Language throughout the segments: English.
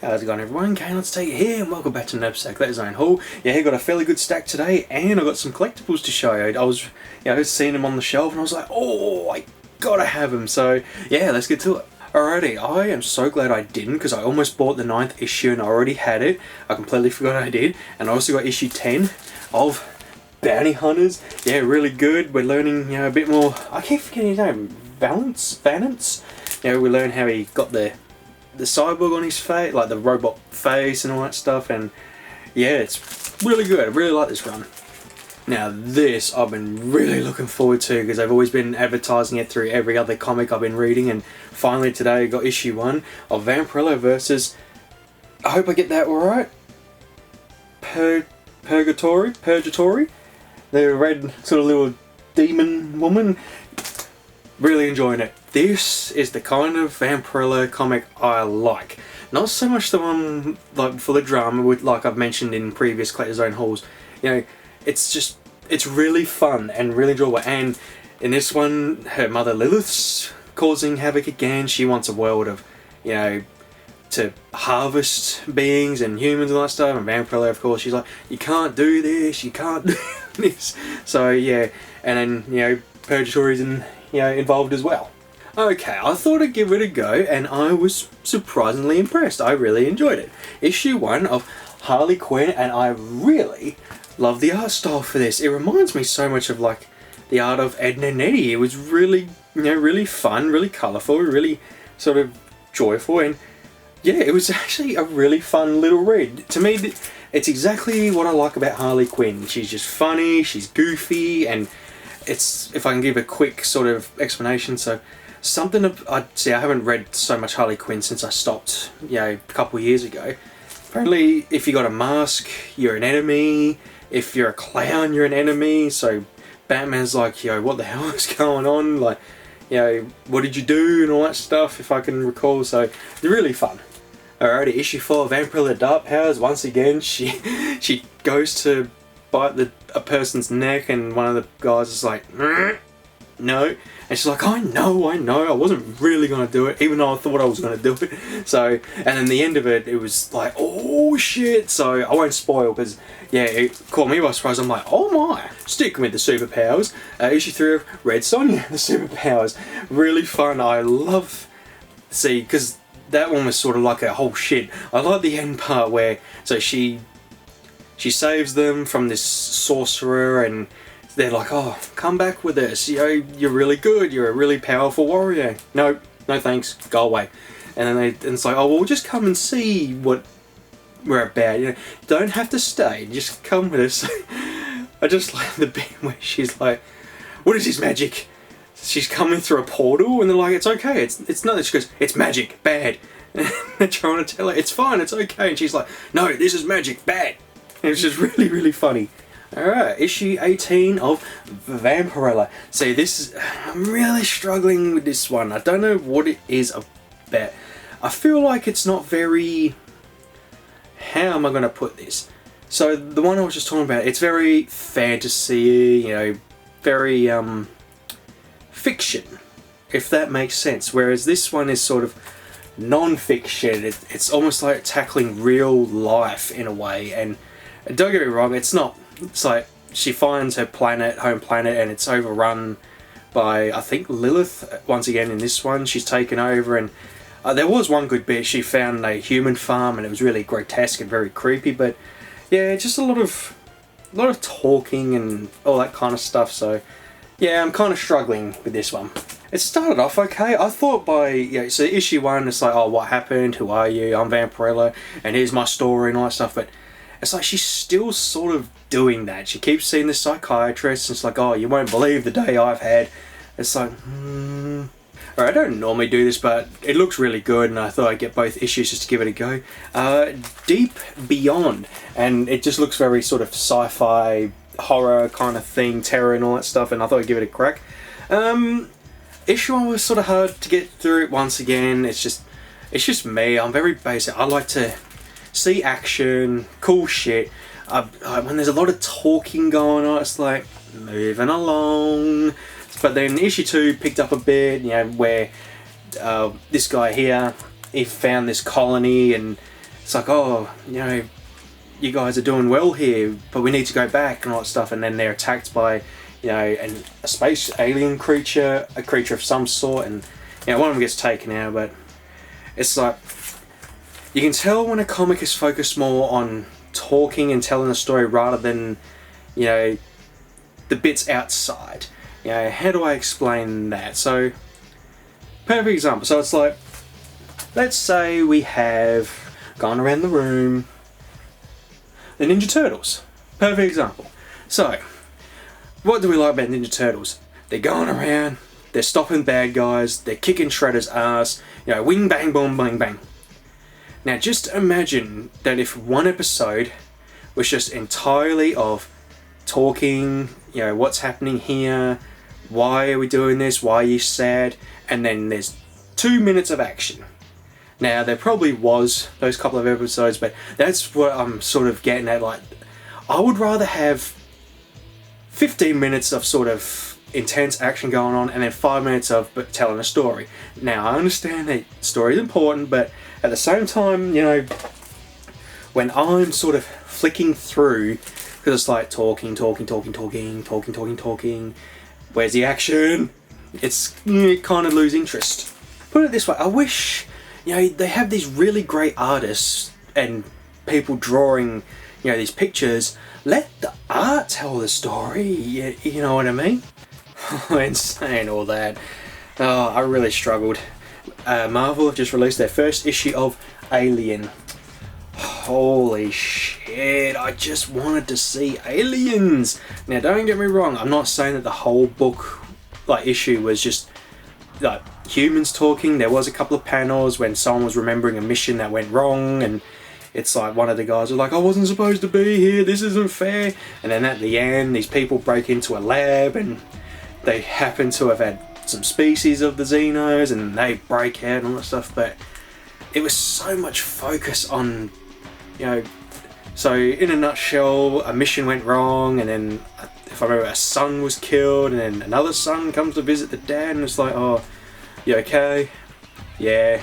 How's it going, everyone? Kane, let's take it here, and welcome back to another episode of Collectables haul. Yeah, I got a fairly good stack today, and I got some collectibles to show you. I was, seeing them on the shelf, and I was like, oh, I gotta have them. So yeah, let's get to it. Alrighty, I am so glad I didn't, because I almost bought the 9th issue and I already had it. I completely forgot I did, and I also got issue 10 of Bounty Hunters. Yeah, really good. We're learning, a bit more. I keep forgetting his name. Valance. We learn how he got the cyborg on his face, like the robot face and all that stuff, and yeah, it's really good. I really like this run. Now this I've been really looking forward to, because I've always been advertising it through every other comic I've been reading, and finally today I got issue 1 of Vampirella versus, I hope I get that alright, Purgatory? The red sort of little demon woman. Really enjoying it. This is the kind of Vampirella comic I like. Not so much the one like for the drama, with like I've mentioned in previous Collectables hauls. It's really fun and really enjoyable. And in this one, her mother Lilith's causing havoc again. She wants a world of, to harvest beings and humans and all that stuff. And Vampirella, of course, she's like, you can't do this, you can't do this. So yeah, and then Purgatory's involved as well. Okay, I thought I'd give it a go, and I was surprisingly impressed. I really enjoyed it. Issue 1 of Harley Quinn, and I really love the art style for this. It reminds me so much of like the art of Edna and Eddie. It was really, really fun, really colourful, really sort of joyful, and yeah, it was actually a really fun little read. To me, it's exactly what I like about Harley Quinn. She's just funny, she's goofy, and it's, if I can give a quick sort of explanation, so I haven't read so much Harley Quinn since I stopped, a couple of years ago. Apparently, if you got a mask, you're an enemy. If you're a clown, you're an enemy. So Batman's like, what the hell is going on? Like, what did you do and all that stuff, if I can recall. So they're really fun. Alrighty, issue 4 of Vampirella Dark Powers. Once again, she goes to bite a person's neck, and one of the guys is like, no, and she's like, I know, I wasn't really gonna do it, even though I thought I was gonna do it. So, and then the end of it, it was like, oh shit. So I won't spoil, because it caught me by surprise. I'm like, oh my, sticking with the superpowers. Issue 3 of Red Sonja, the superpowers, really fun. I love, because that one was sort of like a whole shit. I like the end part where, so she saves them from this sorcerer, and they're like, oh, come back with us, you're really good, you're a really powerful warrior. No thanks, go away. And then it's like, oh, well, just come and see what we're about, you don't have to stay, just come with us. I just like the bit where she's like, what is this magic? She's coming through a portal, and they're like, it's okay, it's not. She goes, it's magic, bad. And they're trying to tell her, it's fine, it's okay, and she's like, no, this is magic, bad. And it's just really, really funny. Alright, issue 18 of Vampirella. See, I'm really struggling with this one. I don't know what it is about. I feel like it's not very... How am I going to put this? So, the one I was just talking about, it's very fantasy, very, fiction, if that makes sense. Whereas this one is sort of non-fiction. It's almost like tackling real life in a way, and don't get me wrong, it's not. It's like she finds her home planet, and it's overrun by, I think, Lilith. Once again in this one, she's taken over, and there was one good bit. She found a human farm, and it was really grotesque and very creepy. But yeah, just a lot of talking and all that kind of stuff. So yeah, I'm kind of struggling with this one. It started off okay. I thought so issue 1, it's like, oh, what happened? Who are you? I'm Vampirella, and here's my story and all that stuff. But it's like she's still sort of doing that. She keeps seeing this psychiatrist, and it's like, oh, you won't believe the day I've had. It's like, Alright, I don't normally do this, but it looks really good, and I thought I'd get both issues just to give it a go. Deep Beyond, and it just looks very sort of sci-fi, horror kind of thing, terror and all that stuff, and I thought I'd give it a crack. Issue 1 was sort of hard to get through it once again. It's just me. I'm very basic. I like to see action, cool shit. When there's a lot of talking going on, it's like, moving along. But then issue 2 picked up a bit, where this guy here, he found this colony, and it's like, oh, you know, you guys are doing well here, but we need to go back and all that stuff. And then they're attacked by, you know, a space alien creature, a creature of some sort, and you know, one of them gets taken out. But it's like, you can tell when a comic is focused more on talking and telling a story rather than, you know, the bits outside. You know, how do I explain that? So, perfect example. So it's like, let's say we have gone around the room the Ninja Turtles. Perfect example. So, what do we like about Ninja Turtles? They're going around, they're stopping bad guys, they're kicking Shredder's ass, you know, wing bang boom bang bang. Now just imagine that if one episode was just entirely of talking, you know, what's happening here, why are we doing this, why are you sad, and then there's 2 minutes of action. Now, there probably was those couple of episodes, but that's what I'm sort of getting at. Like, I would rather have 15 minutes of sort of intense action going on and then 5 minutes of telling a story. Now, I understand that story is important, but at the same time, you know, when I'm sort of flicking through, because it's like talking, where's the action? You kind of lose interest. Put it this way, I wish, you know, they have these really great artists and people drawing, you know, these pictures. Let the art tell the story, you know what I mean? In saying all that, oh, I really struggled. Marvel have just released their first issue of Alien. Holy shit, I just wanted to see aliens. Now, don't get me wrong, I'm not saying that the whole book, like, issue was just like humans talking. There was a couple of panels when someone was remembering a mission that went wrong, and it's like one of the guys was like, I wasn't supposed to be here, this isn't fair. And then at the end, these people break into a lab and they happen to have had some species of the Xenos and they break out and all that stuff. But it was so much focus on, you know, so in a nutshell, a mission went wrong, and then if I remember, a son was killed, and then another son comes to visit the dad, and it's like, oh, you okay? Yeah,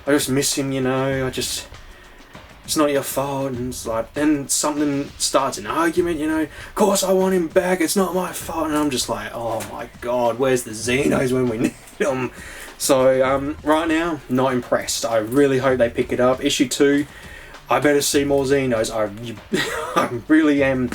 I just miss him, you know, it's not your fault. And it's like, then something starts an argument, you know, of course I want him back, it's not my fault. And I'm just like, oh my god, where's the Xenos when we need them? So right now, not impressed. I really hope they pick it up. Issue 2, I better see more Xenos. I really am.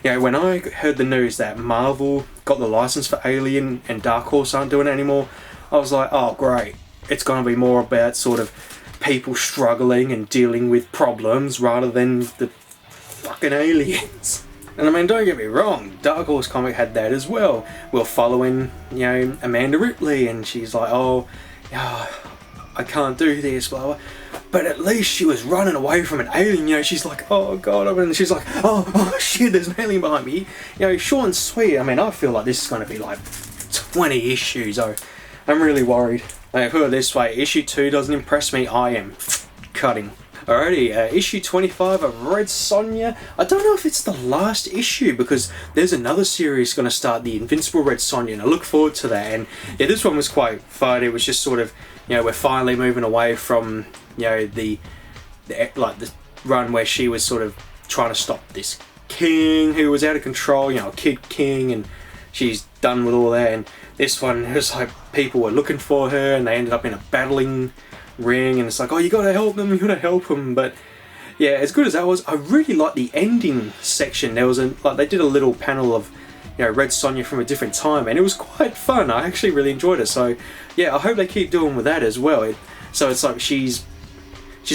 You know, when I heard the news that Marvel got the license for Alien and Dark Horse aren't doing it anymore, I was like, oh great, it's going to be more about sort of people struggling and dealing with problems rather than the fucking aliens. And I mean, don't get me wrong, Dark Horse comic had that as well. We're following, you know, Amanda Ripley, and she's like, oh, yeah, I can't do this, blah, blah. But at least she was running away from an alien, you know, she's like, oh god, and she's like, oh shit, there's an alien behind me. You know, short and sweet. I mean, I feel like this is going to be like 20 issues, so I'm really worried. Like, put it this way, issue 2 doesn't impress me, I am cutting. Alrighty, issue 25 of Red Sonja. I don't know if it's the last issue, because there's another series going to start, the Invincible Red Sonja, and I look forward to that. And yeah, this one was quite fun. It was just sort of, you know, we're finally moving away from, you know, the run where she was sort of trying to stop this king who was out of control, you know, a kid king, and she's done with all that. And this one, it was like people were looking for her and they ended up in a battling ring, and it's like, oh, you gotta help them, you gotta help them. But yeah, as good as that was, I really liked the ending section. There was they did a little panel of, you know, Red Sonja from a different time, and it was quite fun. I actually really enjoyed it. So yeah, I hope they keep doing with that as well. So it's like she's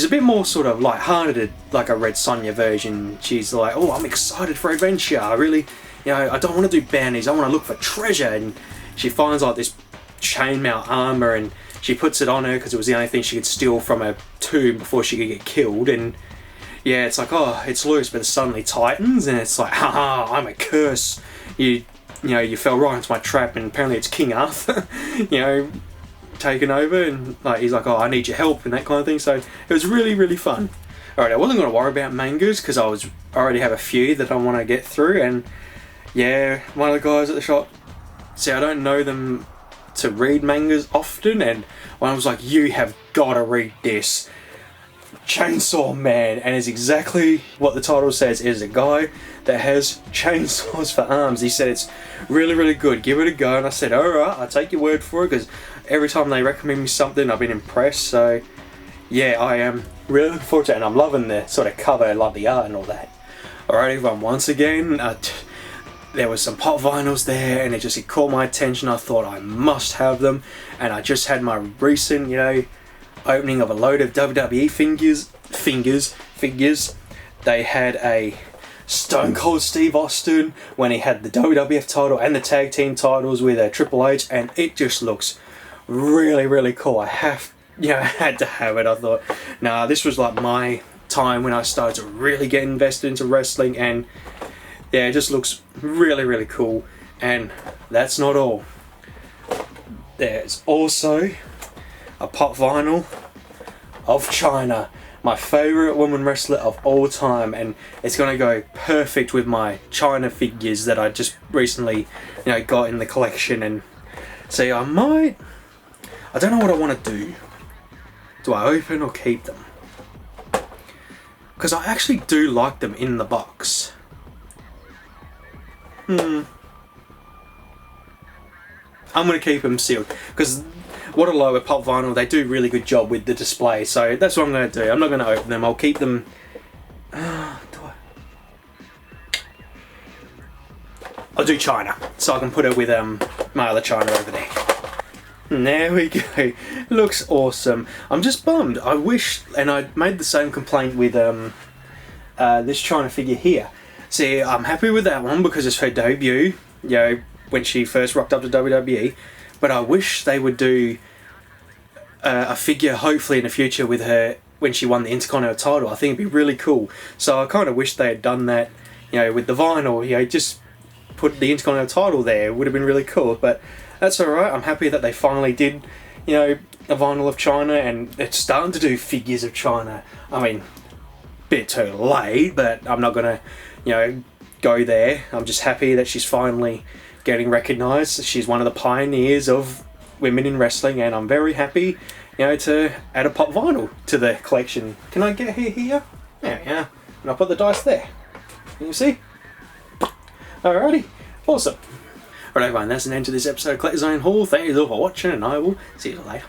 a bit more sort of light-hearted, like a Red Sonja version. She's like, oh, I'm excited for adventure. I really, you know, I don't want to do bounties. I want to look for treasure. And she finds like this chainmail armor, and she puts it on her because it was the only thing she could steal from a tomb before she could get killed. And yeah, it's like, oh, it's loose, but it suddenly tightens, and it's like, haha, I'm a curse. You know, you fell right into my trap, and apparently it's King Arthur, you know, taken over, and like he's like, oh, I need your help, and that kind of thing. So it was really, really fun. Alright, I wasn't going to worry about mangas because I already have a few that I want to get through, and yeah, one of the guys at the shop, see, I don't know them to read mangas often, and when I was like, you have got to read this, Chainsaw Man, and it's exactly what the title says. It is a guy that has chainsaws for arms. He said it's really, really good. Give it a go. And I said, alright, I'll take your word for it, because every time they recommend me something, I've been impressed. So yeah, I am really looking forward to it, and I'm loving the sort of cover, like the art and all that. Alright everyone, once again, there was some pop vinyls there, and it caught my attention. I thought I must have them, and I just had my recent, opening of a load of WWE figures. They had a Stone Cold Steve Austin when he had the WWF title and the tag team titles with Triple H, and it just looks really, really cool. I had to have it. I thought, nah, this was like my time when I started to really get invested into wrestling, and yeah, it just looks really, really cool. And that's not all. There's also a pop vinyl of Chyna, my favourite woman wrestler of all time, and it's going to go perfect with my Chyna figures that I just recently, got in the collection. And see, I don't know what I want to do. Do I open or keep them? Because I actually do like them in the box. I'm going to keep them sealed, because what I like with pop vinyl, they do a really good job with the display, so that's what I'm going to do. I'm not going to open them, I'll keep them. I'll do Chyna, so I can put it with my other Chyna over there. And there we go. Looks awesome. I'm just bummed. I wish, and I made the same complaint with this Chyna figure here. See, I'm happy with that one because it's her debut, when she first rocked up to WWE. But I wish they would do a figure, hopefully in the future, with her when she won the Intercontinental title. I think it'd be really cool. So I kind of wish they had done that, with the vinyl. Just put the Intercontinental title there. It would have been really cool. But that's alright. I'm happy that they finally did, a vinyl of Chyna, and it's starting to do figures of Chyna. I mean, bit too late, but I'm not gonna, go there. I'm just happy that she's finally getting recognised. She's one of the pioneers of women in wrestling, and I'm very happy, to add a pop vinyl to the collection. Can I get her here? Yeah. And I'll put the dice there. Can you see? Alrighty, awesome. Alright everyone, that's an end to this episode of Collector's Zone Haul. Thank you all for watching, and I will see you later.